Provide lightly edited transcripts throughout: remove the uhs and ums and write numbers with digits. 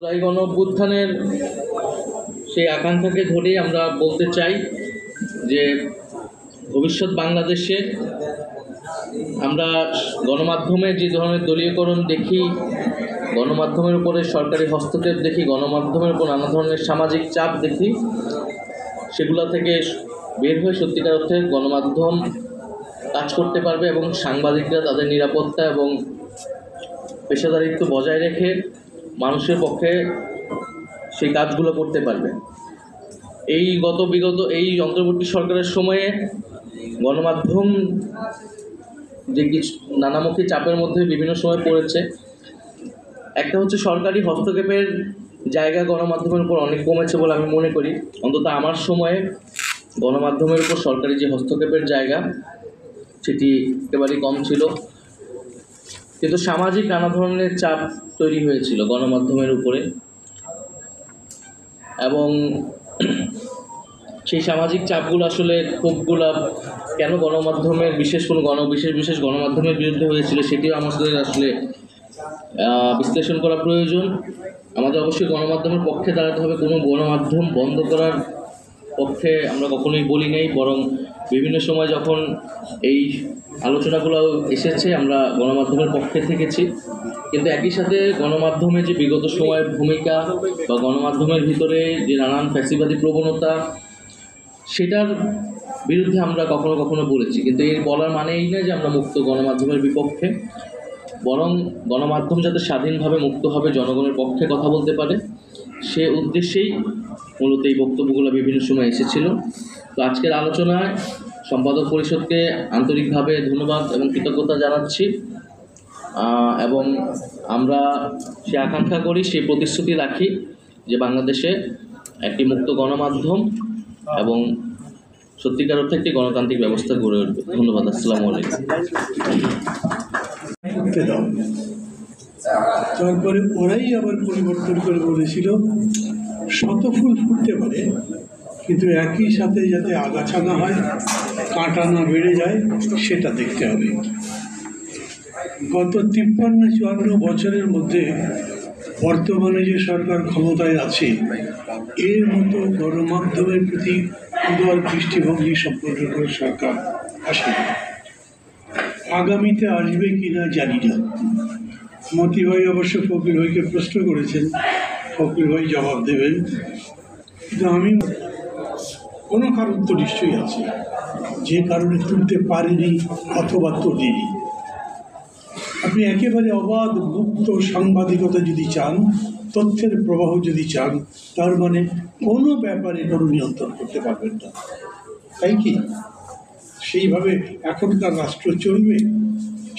জুলাই গণ অভ্যুত্থানের সেই আকাঙ্ক্ষাকে ধরেই আমরা বলতে চাই যে ভবিষ্যৎ বাংলাদেশে আমরা গণমাধ্যমে যে ধরনের দলীয়করণ দেখি, গণমাধ্যমের উপরে সরকারি হস্তক্ষেপ দেখি, গণমাধ্যমের উপর নানা ধরনের সামাজিক চাপ দেখি, সেগুলো থেকে বের হয়ে সত্যিকার অর্থে গণমাধ্যম কাজ করতে পারবে এবং সাংবাদিকরা তাদের নিরাপত্তা এবং পেশাদারিত্ব বজায় রেখে মানুষের পক্ষে সেই কাজগুলো করতে পারবে। বিগত এই অন্তর্বর্তী সরকারের সময়ে গণমাধ্যম যে কিছু নানামুখী চাপের মধ্যে বিভিন্ন সময় পড়েছে। একটা হচ্ছে সরকারি হস্তক্ষেপের জায়গা গণমাধ্যমের উপর অনেক কমেছে বলে আমি মনে করি। অন্তত আমার সময়ে গণমাধ্যমের উপর সরকারি যে হস্তক্ষেপের জায়গা সেটি একেবারেই কম ছিল, কিন্তু সামাজিক নানা ধরনের চাপ তৈরি হয়েছিল গণমাধ্যমের উপরে, এবং সেই সামাজিক চাপগুলো আসলে ক্ষোভগুলো কেন গণমাধ্যমের বিশেষ গণমাধ্যমের বিরুদ্ধে হয়েছিল সেটিও আমাদের আসলে বিশ্লেষণ করা প্রয়োজন। আমাদের অবশ্যই গণমাধ্যমের পক্ষে দাঁড়াতে হবে। কোনো গণমাধ্যম বন্ধ করার পক্ষে আমরা কখনোই বলি নাই, বরং বিভিন্ন সময় যখন এই আলোচনাগুলো এসেছে আমরা গণমাধ্যমের পক্ষে থেকেছি। কিন্তু একই সাথে গণমাধ্যমে যে বিগত সময়ের ভূমিকা বা গণমাধ্যমের ভিতরে যে নানান ফ্যাসিবাদী প্রবণতা, সেটার বিরুদ্ধে আমরা কখনো কখনো বলেছি। কিন্তু এর বলার মানে এই নয় যে আমরা মুক্ত গণমাধ্যমের বিপক্ষে, বরং গণমাধ্যম যাতে স্বাধীনভাবে মুক্তভাবে জনগণের পক্ষে কথা বলতে পারে সে উদ্দেশ্যেই মূলত এই বক্তব্যগুলো বিভিন্ন সময় এসেছিল। তো আজকের আলোচনায় সম্পাদক পরিষদকে আন্তরিকভাবে ধন্যবাদ এবং কৃতজ্ঞতা জানাচ্ছি, এবং আমরা সে আকাঙ্ক্ষা করি, সেই প্রতিশ্রুতি রাখি যে বাংলাদেশে একটি মুক্ত গণমাধ্যম এবং সত্যিকার অর্থে একটি গণতান্ত্রিক ব্যবস্থা গড়ে উঠবে। ধন্যবাদ। আসসালামু আলাইকুম। তারপরে ওরাই আবার পরিবর্তন করে বলেছিল শত ফুল ফুটতে পারে, কিন্তু একই সাথে যাতে আগাছা না হয়, কাঁটা না বেড়ে যায়, সেটা দেখতে হবে। গত 53-54 বছরের মধ্যে বর্তমানে যে সরকার ক্ষমতায় আছে এর মতো গণমাধ্যমের প্রতি উদার দৃষ্টিভঙ্গি সম্পন্ন করে সরকার আসেনি। আগামীতে আসবে কিনা জানি না। মতি ভাই অবশ্য ফকির ভাইকে প্রশ্ন করেছেন, ফকির ভাই জবাব দেবেন, কিন্তু আমি কোনো কারণ তো নিশ্চয়ই আছে যে কারণে তুলতে পারিনি অথবা তুলিনি। আপনি একেবারে অবাধ মুক্ত সাংবাদিকতা যদি চান, তথ্যের প্রবাহ যদি চান, তার মানে কোনো ব্যাপারে কোনো নিয়ন্ত্রণ করতে পারবেন না, তাই কি? সেইভাবে এখনকার রাষ্ট্র চলবে?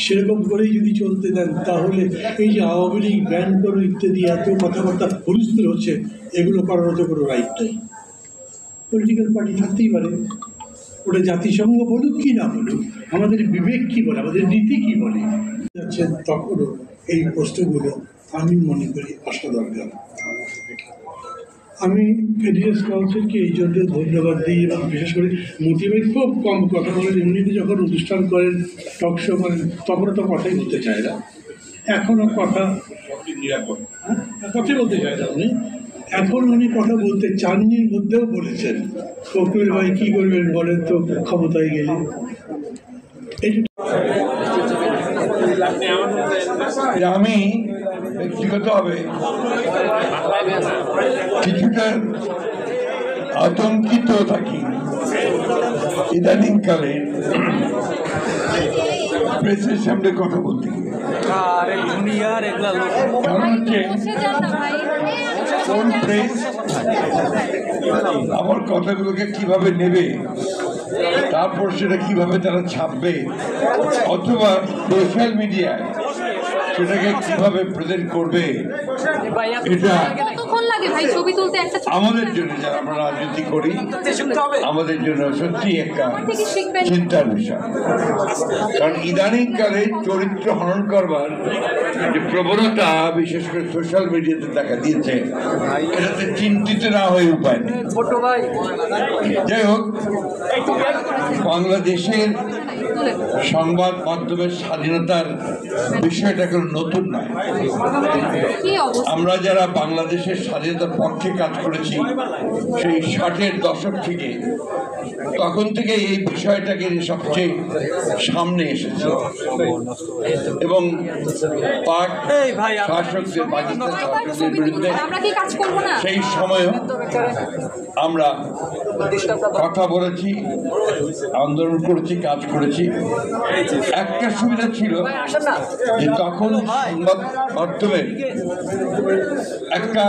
সেরকম করেই যদি চলতে দেন তাহলে এই যে আওয়ামী লীগ ব্যান করো ইত্যাদি এত কথাবার্তা হুলস্থুল হচ্ছে, এগুলো করার তো কোনো রাইট নেই। পলিটিক্যাল পার্টি থাকতেই পারে, ওটা জাতিসংঘ বলুক কি না বলুক, আমাদের বিবেক কি বলে, আমাদের নীতি কি বলে যাচ্ছেন, তখনও এই প্রশ্নগুলো আমি মনে করি আসা দরকার। আমি ফেডারেল কাউন্সিলকে এই জন্য ধন্যবাদ দিই, এবং বিশেষ করে মোটিভেট খুব কম কথা বলেন। এমনিতে যখন অনুষ্ঠান করেন, টক শো করেন, তখন তো কথাই বলতে চায় না। এখনও কথাই বলতে চায় না উনি। এখন উনি কথা বলতে চাননি, মধ্যেও বলেছেন ফকির ভাই কী করবেন বলেন তো ক্ষমতায় গেলে। আমি ব্যক্তিগতভাবে কিছুটা আতঙ্কিত থাকি ইদানিংকালে প্রেসের সামনে কথা বলতে গিয়ে। কারণ হচ্ছে কোন প্রেস আমার কথাগুলোকে কিভাবে নেবে, তারপর সেটা কিভাবে তারা ছাপবে, অথবা সোশ্যাল মিডিয়ায় সেটাকে কিভাবে প্রেজেন্ট করবে, এটা আমাদের জন্য যারা আমরা রাজনীতি করি আমাদের জন্য সত্যি একটা চিন্তার বিষয়। কারণ ইদানিংকালে চরিত্র হনন করবার যে প্রবণতা বিশেষ করে সোশ্যাল মিডিয়াতে দেখা দিয়েছে, এটাতে চিন্তিত না হয়ে উপায় নেই। যাই হোক, বাংলাদেশের সংবাদ মাধ্যমের স্বাধীনতার বিষয়টা কোনো নতুন নয়। আমরা যারা বাংলাদেশের স্বাধীনতার পক্ষে কাজ করেছি সেই 60-এর দশক থেকে, তখন থেকে এই বিষয়টাকে সবচেয়ে সামনে এসেছে এবং পাক শাসকদের পাকিস্তান শাসকদের বিরুদ্ধে সেই সময়ও আমরা কথা বলেছি, আন্দোলন করেছি, কাজ করেছি। একটা সুবিধা ছিল যে তখন সংবাদ মাধ্যমের একটা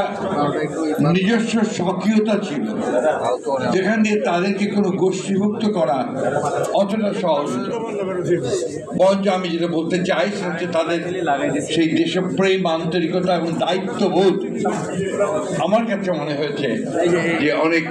নিজস্ব স্বকীয়তা ছিল, যেখান দিয়ে তাদেরকে কোনো গোষ্ঠীভুক্ত করা অতটা সহজ হতো। বরঞ্চ আমি যেটা বলতে চাই সেটা হচ্ছে তাদের সেই দেশপ্রেম, আন্তরিকতা এবং দায়িত্ববোধ আমার কাছে মনে হয়েছে যে অনেক